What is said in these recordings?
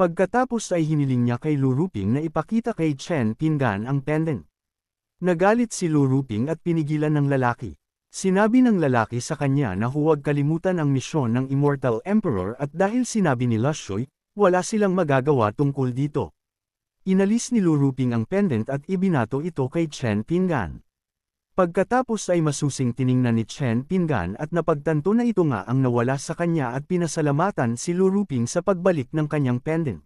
Pagkatapos ay hiniling niya kay Lu Ruping na ipakita kay Chen Pingan ang pendant. Nagalit si Lu Ruping at pinigilan ng lalaki. Sinabi ng lalaki sa kanya na huwag kalimutan ang misyon ng Immortal Emperor at dahil sinabi ni Lashoy, wala silang magagawa tungkol dito. Inalis ni Lu Ruping ang pendant at ibinato ito kay Chen Pingan. Pagkatapos ay masusing tiningnan ni Chen Pingan at napagtanto na ito nga ang nawala sa kanya at pinasalamatan si Lu Ruping sa pagbalik ng kanyang pendant.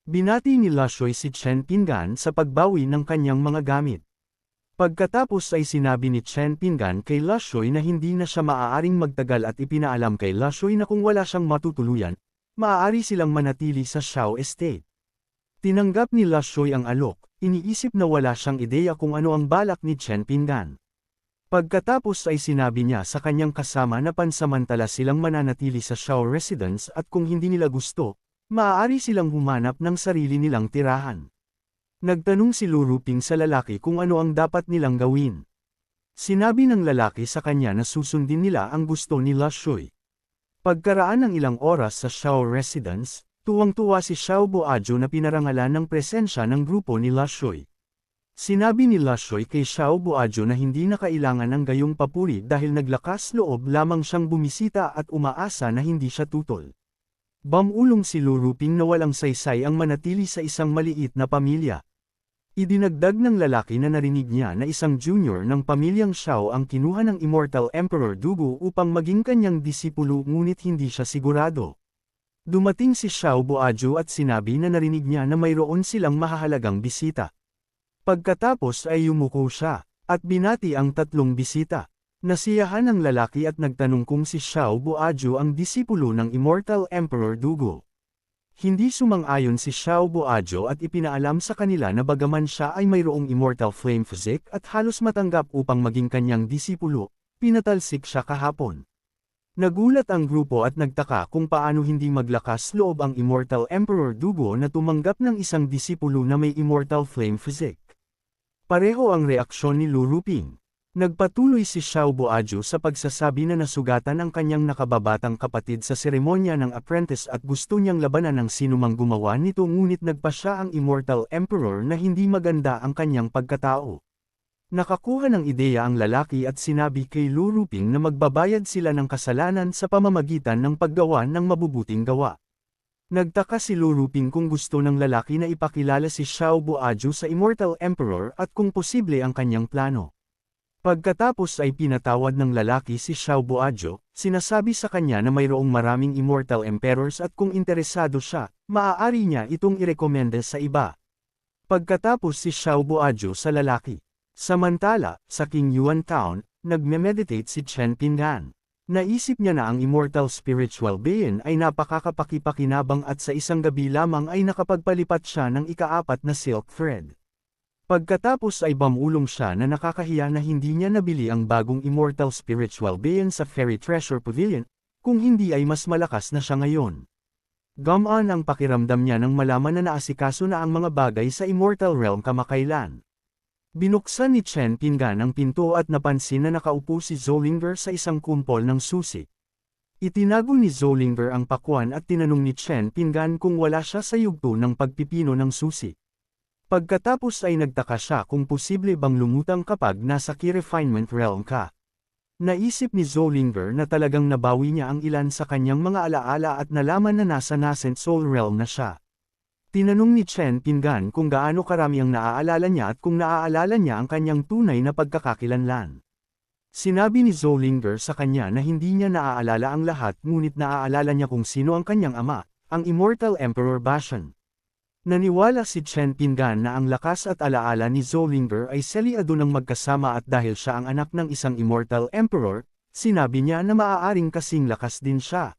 Binati ni Lashoy si Chen Pingan sa pagbawi ng kanyang mga gamit. Pagkatapos ay sinabi ni Chen Pingan kay Lashoy na hindi na siya maaaring magtagal at ipinaalam kay Lashoy na kung wala siyang matutuluyan, maaari silang manatili sa Shao Estate. Tinanggap ni Lashoy ang alok, iniisip na wala siyang ideya kung ano ang balak ni Chen Pingan. Pagkatapos ay sinabi niya sa kanyang kasama na pansamantala silang mananatili sa Shao Residence at kung hindi nila gusto, maaari silang humanap ng sarili nilang tirahan. Nagtanong si Lu Ruping sa lalaki kung ano ang dapat nilang gawin. Sinabi ng lalaki sa kanya na susundin nila ang gusto ni Lashoy. Pagkaraan ng ilang oras sa Shao Residence, tuwang-tuwa si Xiao Boajo na pinarangalan ng presensya ng grupo ni Lashoy. Sinabi ni Lashoy kay Xiao Boajo na hindi na kailangan ng gayong papuri dahil naglakas loob lamang siyang bumisita at umaasa na hindi siya tutol. Bamulong si Lu Ruping na walang saysay ang manatili sa isang maliit na pamilya. Idinagdag ng lalaki na narinig niya na isang junior ng pamilyang Xiao ang kinuha ng Immortal Emperor Dugu upang maging kanyang disipulo ngunit hindi siya sigurado. Dumating si Xiao Boajo at sinabi na narinig niya na mayroon silang mahahalagang bisita. Pagkatapos ay yumuko siya, at binati ang tatlong bisita. Nasiyahan ang lalaki at nagtanong kung si Xiao Boajo ang disipulo ng Immortal Emperor Dugu. Hindi sumang-ayon si Xiao Boajo at ipinaalam sa kanila na bagaman siya ay mayroong Immortal Flame Physique at halos matanggap upang maging kanyang disipulo, pinatalsik siya kahapon. Nagulat ang grupo at nagtaka kung paano hindi maglakas loob ang Immortal Emperor Dugu na tumanggap ng isang disipulo na may Immortal Flame Physique. Pareho ang reaksyon ni Lu Ruping. Nagpatuloy si Xiao Boajo sa pagsasabi na nasugatan ang kanyang nakababatang kapatid sa seremonya ng apprentice at gusto niyang labanan ng sinumang gumawa nito ngunit nagpa siya ang Immortal Emperor na hindi maganda ang kanyang pagkatao. Nakakuha ng ideya ang lalaki at sinabi kay Lu Ruping na magbabayad sila ng kasalanan sa pamamagitan ng paggawa ng mabubuting gawa. Nagtaka si Lu Ruping kung gusto ng lalaki na ipakilala si Xiao Boajo sa Immortal Emperor at kung posible ang kanyang plano. Pagkatapos ay pinatawad ng lalaki si Xiao Boajo, sinasabi sa kanya na mayroong maraming Immortal Emperors at kung interesado siya, maaari niya itong irekomenda sa iba. Pagkatapos si Xiao Boajo sa lalaki. Samantala, sa King Yuan Town, nagme-meditate si Chen Pingan. Naisip niya na ang Immortal Spiritual Being ay napakakapakipakinabang at sa isang gabi lamang ay nakapagpalipat siya ng ika-4 na silk thread. Pagkatapos ay bamulong siya na nakakahiya na hindi niya nabili ang bagong Immortal Spiritual Being sa Fairy Treasure Pavilion, kung hindi ay mas malakas na siya ngayon. Gumaan ang pakiramdam niya nang malaman na naasikaso na ang mga bagay sa Immortal Realm kamakailan. Binuksan ni Chen Pingan ang pinto at napansin na nakaupo si Zollinger sa isang kumpol ng susi. Itinago ni Zollinger ang pakwan at tinanong ni Chen Pingan kung wala siya sa yugto ng pagpipino ng susi. Pagkatapos ay nagtaka siya kung posible bang lumutang kapag nasa Key Refinement Realm ka. Naisip ni Zollinger na talagang nabawi niya ang ilan sa kanyang mga alaala at nalaman na nasa Nascent Soul Realm na siya. Tinanong ni Chen Pingan kung gaano karami ang naaalala niya at kung naaalala niya ang kanyang tunay na pagkakakilanlan. Sinabi ni Zollinger sa kanya na hindi niya naaalala ang lahat ngunit naaalala niya kung sino ang kanyang ama, ang Immortal Emperor Bashan. Naniwala si Chen Pingan na ang lakas at alaala ni Zollinger ay seliado ng magkasama at dahil siya ang anak ng isang Immortal Emperor, sinabi niya na maaaring kasing lakas din siya.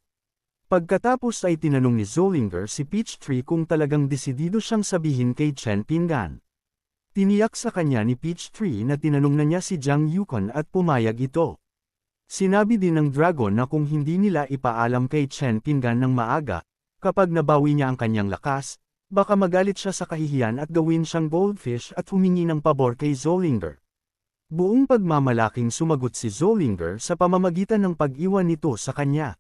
Pagkatapos ay tinanong ni Zollinger si Peachtree kung talagang desidido siyang sabihin kay Chen Pingan. Tiniyak sa kanya ni Peachtree na tinanong na niya si Jiang Yukon at pumayag ito. Sinabi din ng Dragon na kung hindi nila ipaalam kay Chen Pingan ng maaga, kapag nabawi niya ang kanyang lakas, baka magalit siya sa kahihiyan at gawin siyang goldfish at humingi ng pabor kay Zollinger. Buong pagmamalaking sumagot si Zollinger sa pamamagitan ng pag-iwan nito sa kanya.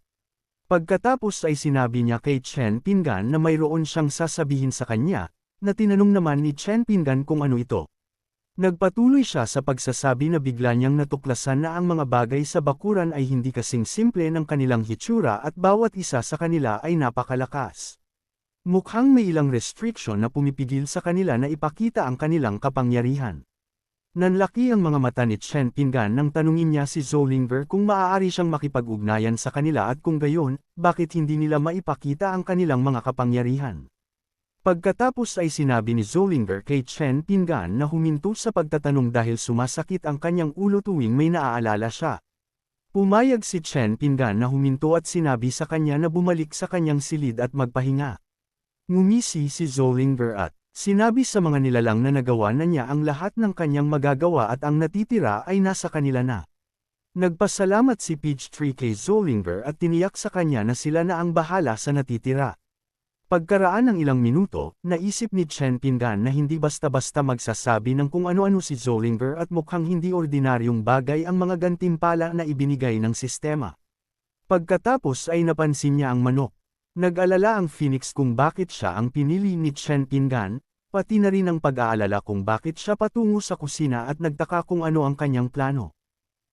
Pagkatapos ay sinabi niya kay Chen Pingan na mayroon siyang sasabihin sa kanya, na tinanong naman ni Chen Pingan kung ano ito. Nagpatuloy siya sa pagsasabi na bigla niyang natuklasan na ang mga bagay sa bakuran ay hindi kasing simple ng kanilang hitsura at bawat isa sa kanila ay napakalakas. Mukhang may ilang restriction na pumipigil sa kanila na ipakita ang kanilang kapangyarihan. Nanlaki ang mga mata ni Chen Pingan nang tanungin niya si Zollinger kung maaari siyang makipag-ugnayan sa kanila at kung gayon, bakit hindi nila maipakita ang kanilang mga kapangyarihan. Pagkatapos ay sinabi ni Zollinger kay Chen Pingan na huminto sa pagtatanong dahil sumasakit ang kanyang ulo tuwing may naaalala siya. Pumayag si Chen Pingan na huminto at sinabi sa kanya na bumalik sa kanyang silid at magpahinga. Ngumisi si Zollinger at sinabi sa mga nilalang na nagawa na niya ang lahat ng kanyang magagawa at ang natitira ay nasa kanila na. Nagpasalamat si Peachtree kay Zollinger at tiniyak sa kanya na sila na ang bahala sa natitira. Pagkaraan ng ilang minuto, naisip ni Chen Pingan na hindi basta-basta magsasabi ng kung ano-ano si Zollinger at mukhang hindi ordinaryong bagay ang mga gantimpala na ibinigay ng sistema. Pagkatapos ay napansin niya ang manok. Nag-alala ang Phoenix kung bakit siya ang pinili ni Chen Pingan, pati na rin ang pag-aalala kung bakit siya patungo sa kusina at nagtaka kung ano ang kanyang plano.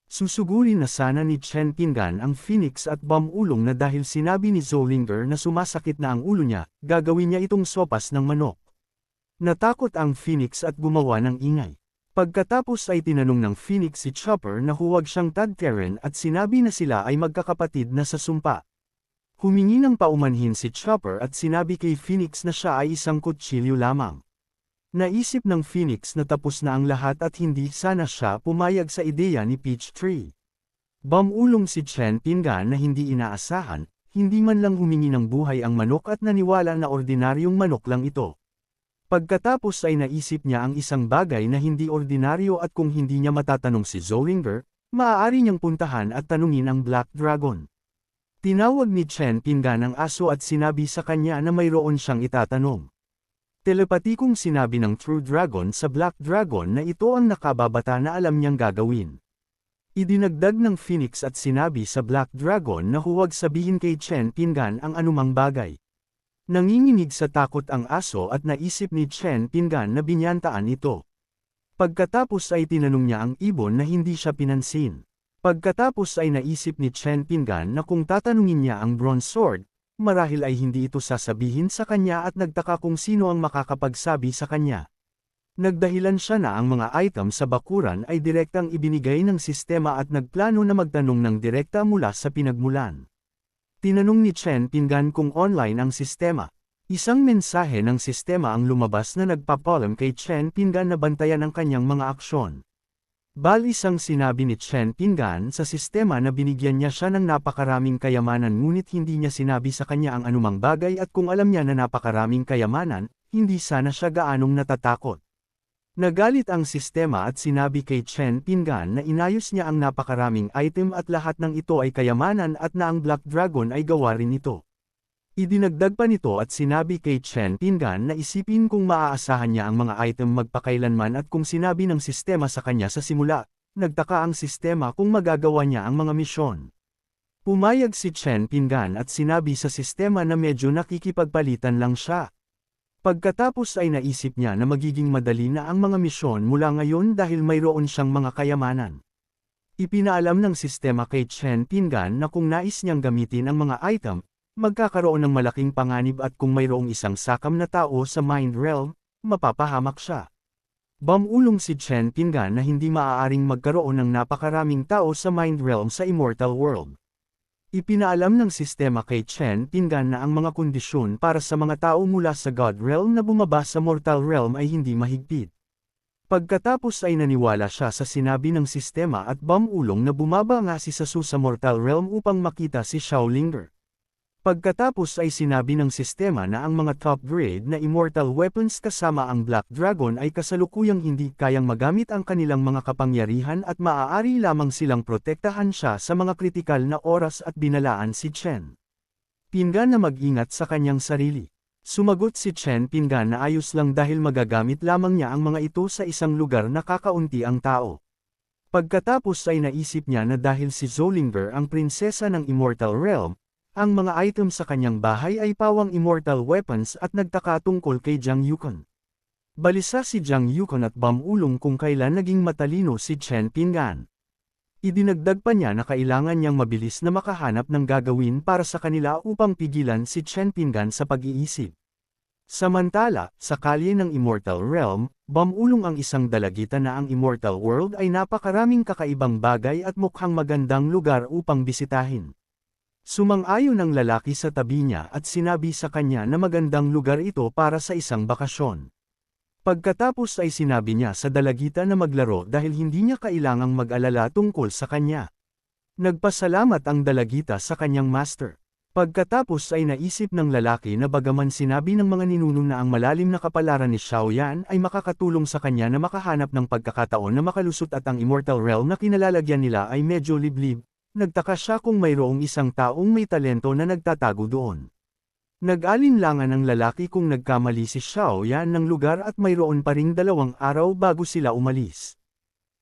Susugurin na sana ni Chen Pingan ang Phoenix at bamulong na dahil sinabi ni Zollinger na sumasakit na ang ulo niya, gagawin niya itong sopas ng manok. Natakot ang Phoenix at gumawa ng ingay. Pagkatapos ay tinanong ng Phoenix si Chopper na huwag siyang tadtarin at sinabi na sila ay magkakapatid na sa sumpa. Humingi ng paumanhin si Chopper at sinabi kay Phoenix na siya ay isang kutsilyo lamang. Naisip ng Phoenix na tapos na ang lahat at hindi sana siya pumayag sa ideya ni Peachtree. Bamulong si Chen Pingan na hindi inaasahan, hindi man lang humingi ng buhay ang manok at naniwala na ordinaryong manok lang ito. Pagkatapos ay naisip niya ang isang bagay na hindi ordinaryo at kung hindi niya matatanong si Zollinger, maaari niyang puntahan at tanungin ang Black Dragon. Tinawag ni Chen Pingan ang aso at sinabi sa kanya na mayroon siyang itatanong. Telepatikong sinabi ng True Dragon sa Black Dragon na ito ang nakababata na alam niyang gagawin. Idinagdag ng Phoenix at sinabi sa Black Dragon na huwag sabihin kay Chen Pingan ang anumang bagay. Nanginginig sa takot ang aso at naisip ni Chen Pingan na binyantaan ito. Pagkatapos ay tinanong niya ang ibon na hindi siya pinansin. Pagkatapos ay naisip ni Chen Pingan na kung tatanungin niya ang Bronze Sword, marahil ay hindi ito sasabihin sa kanya at nagtaka kung sino ang makakapagsabi sa kanya. Nagdahilan siya na ang mga item sa bakuran ay direktang ibinigay ng sistema at nagplano na magtanong ng direkta mula sa pinagmulan. Tinanong ni Chen Pingan kung online ang sistema. Isang mensahe ng sistema ang lumabas na nagpapalam kay Chen Pingan na bantayan ang kanyang mga aksyon. Isang sinabi ni Chen Pingan sa sistema na binigyan niya siya ng napakaraming kayamanan ngunit hindi niya sinabi sa kanya ang anumang bagay at kung alam niya na napakaraming kayamanan, hindi sana siya gaanong natatakot. Nagalit ang sistema at sinabi kay Chen Pingan na inayos niya ang napakaraming item at lahat ng ito ay kayamanan at na ang Black Dragon ay gawa rin ito. Idinagdag pa nito at sinabi kay Chen Pingan na isipin kung maaasahan niya ang mga item magpakailanman at kung sinabi ng sistema sa kanya sa simula, nagtaka ang sistema kung magagawa niya ang mga misyon. Pumayag si Chen Pingan at sinabi sa sistema na medyo nakikipagpalitan lang siya. Pagkatapos ay naisip niya na magiging madali na ang mga misyon mula ngayon dahil mayroon siyang mga kayamanan. Ipinaalam ng sistema kay Chen Pingan na kung nais niyang gamitin ang mga item, magkakaroon ng malaking panganib at kung mayroong isang sakam na tao sa Mind Realm, mapapahamak siya. Bamulong si Chen Pingan na hindi maaaring magkaroon ng napakaraming tao sa Mind Realm sa Immortal World. Ipinaalam ng sistema kay Chen Pingan na ang mga kondisyon para sa mga tao mula sa God Realm na bumaba sa Mortal Realm ay hindi mahigpit. Pagkatapos ay naniwala siya sa sinabi ng sistema at bamulong na bumaba nga si Sasu sa Mortal Realm upang makita si Xiaolinger. Pagkatapos ay sinabi ng sistema na ang mga top-grade na immortal weapons kasama ang Black Dragon ay kasalukuyang hindi kayang magamit ang kanilang mga kapangyarihan at maaari lamang silang protektahan siya sa mga kritikal na oras at binalaan si Chen Pingan na mag-ingat sa kanyang sarili. Sumagot si Chen Pingan na ayos lang dahil magagamit lamang niya ang mga ito sa isang lugar na kakaunti ang tao. Pagkatapos ay naisip niya na dahil si Zollinger ang prinsesa ng Immortal Realm, Ang mga item sa kanyang bahay ay pawang immortal weapons at nagtaka tungkol kay Jiang Yukon. Balisa si Jiang Yukon at Bamulong kung kailan naging matalino si Chen Pingan. Idinagdag pa niya na kailangan niyang mabilis na makahanap ng gagawin para sa kanila upang pigilan si Chen Pingan sa pag-iisip. Samantala, sa kalye ng Immortal Realm, Bamulong ang isang dalagita na ang Immortal World ay napakaraming kakaibang bagay at mukhang magandang lugar upang bisitahin. Sumang-ayon ang lalaki sa tabi niya at sinabi sa kanya na magandang lugar ito para sa isang bakasyon. Pagkatapos ay sinabi niya sa dalagita na maglaro dahil hindi niya kailangang mag-alala tungkol sa kanya. Nagpasalamat ang dalagita sa kanyang master. Pagkatapos ay naisip ng lalaki na bagaman sinabi ng mga ninuno na ang malalim na kapalaran ni Xiaoyan ay makakatulong sa kanya na makahanap ng pagkakataon na makalusot at ang Immortal Realm na kinalalagyan nila ay medyo liblib, nagtaka siya kung mayroong isang taong may talento na nagtatago doon. Nag-alinlangan ang lalaki kung nagkamali si Xiaoyan ng lugar at mayroon pa ring 2 araw bago sila umalis.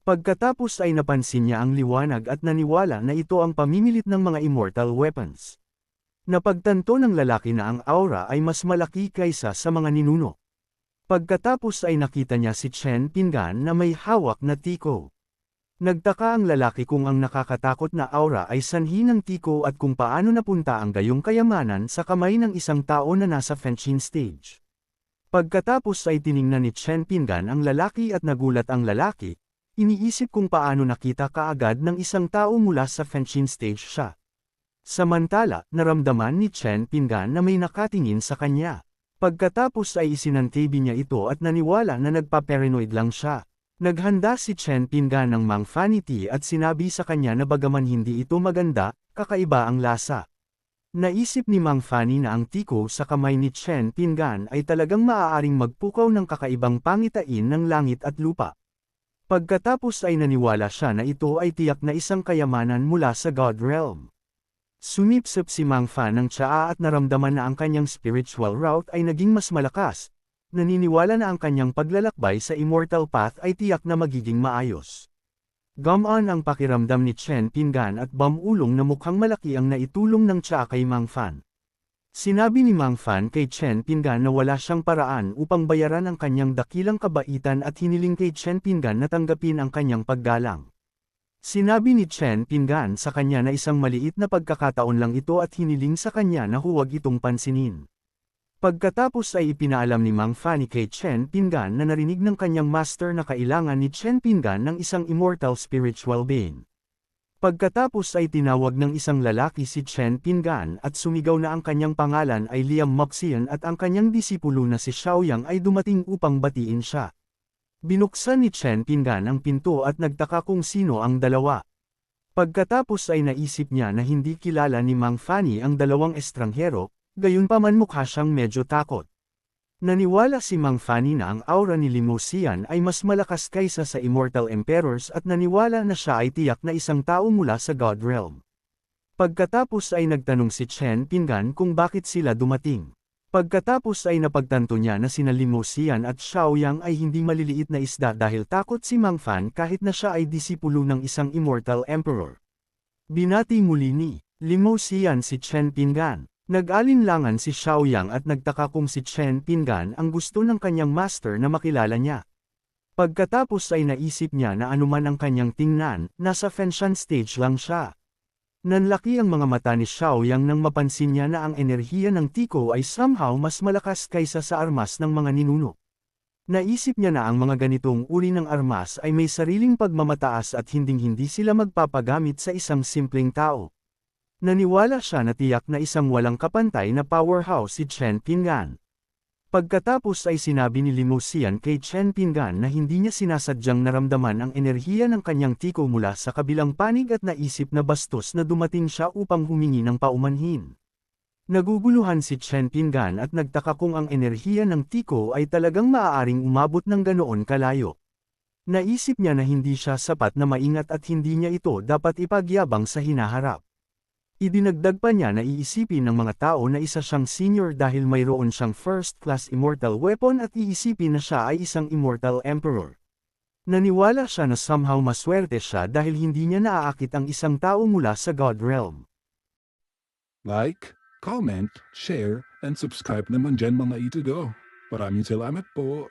Pagkatapos ay napansin niya ang liwanag at naniwala na ito ang pamimilit ng mga immortal weapons. Napagtanto ng lalaki na ang aura ay mas malaki kaysa sa mga ninuno. Pagkatapos ay nakita niya si Chen Pingan na may hawak na tiko. Nagtaka ang lalaki kung ang nakakatakot na aura ay sanhi ng tiko at kung paano napunta ang gayong kayamanan sa kamay ng isang tao na nasa fencing stage. Pagkatapos ay tiningnan ni Chen Pingan ang lalaki at nagulat ang lalaki, iniisip kung paano nakita kaagad ng isang tao mula sa fencing stage siya. Samantala, naramdaman ni Chen Pingan na may nakatingin sa kanya. Pagkatapos ay isinantabi niya ito at naniwala na nagpa-paranoid lang siya. Naghanda si Chen Pingan ng Mang Fanny Tea at sinabi sa kanya na bagaman hindi ito maganda, kakaiba ang lasa. Naisip ni Mang Fanny na ang tiko sa kamay ni Chen Pingan ay talagang maaaring magpukaw ng kakaibang pangitain ng langit at lupa. Pagkatapos ay naniwala siya na ito ay tiyak na isang kayamanan mula sa God Realm. Sumipsip si Mang Fan ng tsaa at naramdaman na ang kanyang spiritual route ay naging mas malakas. Naniniwala na ang kanyang paglalakbay sa Immortal Path ay tiyak na magiging maayos. Gumaan ang pakiramdam ni Chen Pingan at Bamulong na mukhang malaki ang naitulong ng tsaa kay Mang Fan. Sinabi ni Mang Fan kay Chen Pingan na wala siyang paraan upang bayaran ang kanyang dakilang kabaitan at hiniling kay Chen Pingan na tanggapin ang kanyang paggalang. Sinabi ni Chen Pingan sa kanya na isang maliit na pagkakataon lang ito at hiniling sa kanya na huwag itong pansinin. Pagkatapos ay ipinaalam ni Mang Fanny kay Chen Pingan na narinig ng kanyang master na kailangan ni Chen Pingan ng isang immortal spiritual being. Pagkatapos ay tinawag ng isang lalaki si Chen Pingan at sumigaw na ang kanyang pangalan ay Liam Moxian at ang kanyang disipulo na si Xiaoyang ay dumating upang batiin siya. Binuksan ni Chen Pingan ang pinto at nagtaka kung sino ang dalawa. Pagkatapos ay naisip niya na hindi kilala ni Mang Fanny ang 2 estranghero, gayunpaman mukha siyang medyo takot. Naniwala si Mang Fanny na ang aura ni Limousian ay mas malakas kaysa sa Immortal Emperors at naniwala na siya ay tiyak na isang tao mula sa God Realm. Pagkatapos ay nagtanong si Chen Pingan kung bakit sila dumating. Pagkatapos ay napagtanto niya na sina Limousian at Xiaoyang ay hindi maliliit na isda dahil takot si Mang Fan kahit na siya ay disipulo ng isang Immortal Emperor. Binati muli ni Limousian si Chen Pingan. Nag-alinlangan si Xiaoyang at nagtaka kung si Chen Pingan ang gusto ng kanyang master na makilala niya. Pagkatapos ay naisip niya na anuman ang kanyang tingnan, nasa fencing stage lang siya. Nanlaki ang mga mata ni Xiaoyang nang mapansin niya na ang enerhiya ng tiko ay somehow mas malakas kaysa sa armas ng mga ninuno. Naisip niya na ang mga ganitong uri ng armas ay may sariling pagmamataas at hinding-hindi sila magpapagamit sa isang simpleng tao. Naniwala siya na tiyak na isang walang kapantay na powerhouse si Chen Pingan. Pagkatapos ay sinabi ni Limousian kay Chen Pingan na hindi niya sinasadyang naramdaman ang enerhiya ng kanyang tiko mula sa kabilang panig at naisip na bastos na dumating siya upang humingi ng paumanhin. Naguguluhan si Chen Pingan at nagtaka kung ang enerhiya ng tiko ay talagang maaaring umabot ng ganoon kalayo. Naisip niya na hindi siya sapat na maingat at hindi niya ito dapat ipagyabang sa hinaharap. Idinagdag pa niya na iisipin ng mga tao na isa siyang senior dahil mayroon siyang first-class immortal weapon at iisipin na siya ay isang immortal emperor. Naniwala siya na somehow maswerte siya dahil hindi niya naaakit ang isang tao mula sa God Realm. Like, comment, share, and subscribe naman dyan mga itudo. Maraming salamat po.